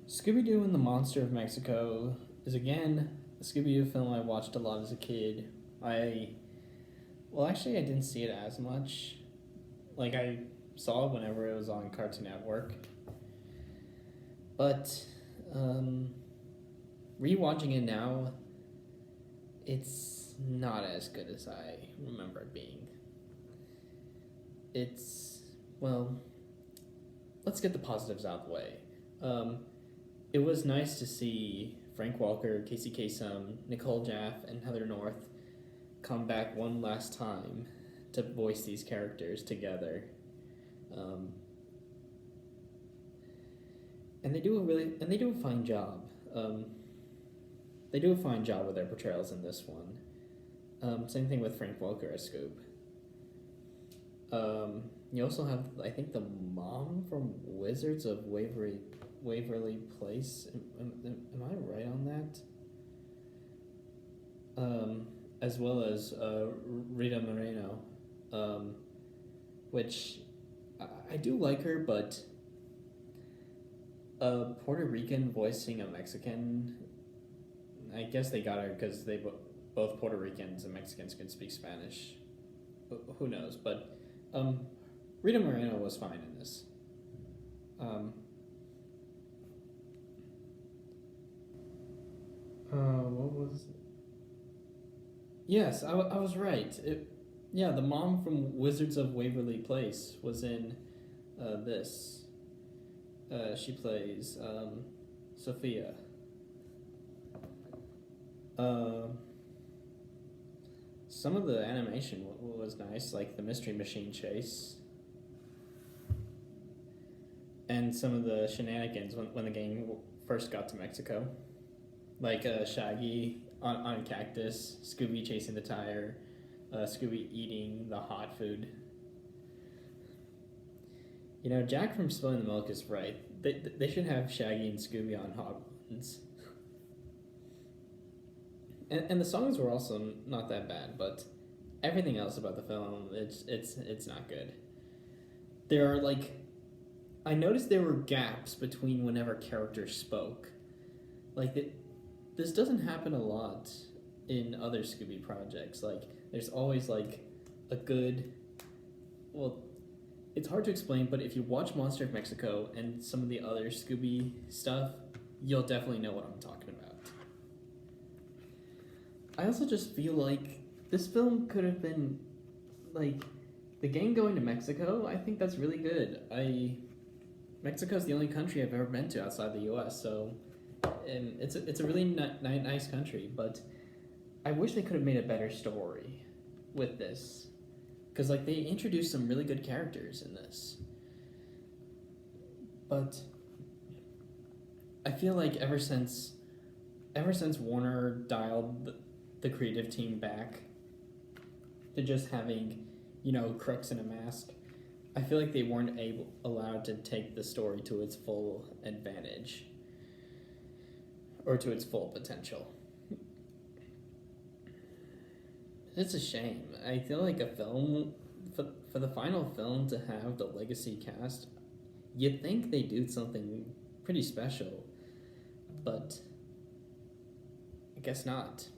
Scooby-Doo and the Monster of Mexico is again a Scooby-Doo film I watched a lot as a kid. Actually, I didn't see it as much. Like, I saw it whenever it was on Cartoon Network. But, um, rewatching it now, it's not as good as I remember it being. It's, well, let's get the positives out of the way. Um, it was nice to see Frank Walker, Casey Kasem, Nicole Jaff, and Heather North come back one last time to voice these characters together. Um, and they do a fine job. They do a fine job with their portrayals in this one. Same thing with Frank Welker as Scoob. You also have, I think, the mom from Wizards of Waverly Place. Am I right on that? As well as Rita Moreno, which I do like her, but a Puerto Rican voicing a Mexican, I guess they got her because both Puerto Ricans and Mexicans can speak Spanish. Who knows? But Rita Moreno was fine in this. What was? Yes, I was right. Yeah, the mom from Wizards of Waverly Place was in this. She plays Sophia. Some of the animation was nice, like the Mystery Machine chase, and some of the shenanigans when the gang first got to Mexico, like Shaggy on a cactus, Scooby chasing the tire, Scooby eating the hot food. You know, Jack from Spilling the Milk is right. They should have Shaggy and Scooby on hot ones. And the songs were also not that bad, but everything else about the film, it's not good. There are I noticed there were gaps between whenever characters spoke. This doesn't happen a lot in other Scooby projects. There's always a good, well, it's hard to explain, but if you watch Monster of Mexico and some of the other Scooby stuff, you'll definitely know what I'm talking about. I also just feel like this film could have been the gang going to Mexico. I think that's really good. Mexico's the only country I've ever been to outside the U.S., so it's a really nice country. But I wish they could have made a better story with this, because they introduced some really good characters in this. But I feel like ever since Warner dialed the creative team back to just having, crooks in a mask, I feel like they weren't allowed to take the story to its full advantage or to its full potential. It's a shame. I feel like a film, for the final film to have the legacy cast, you'd think they do something pretty special, but I guess not.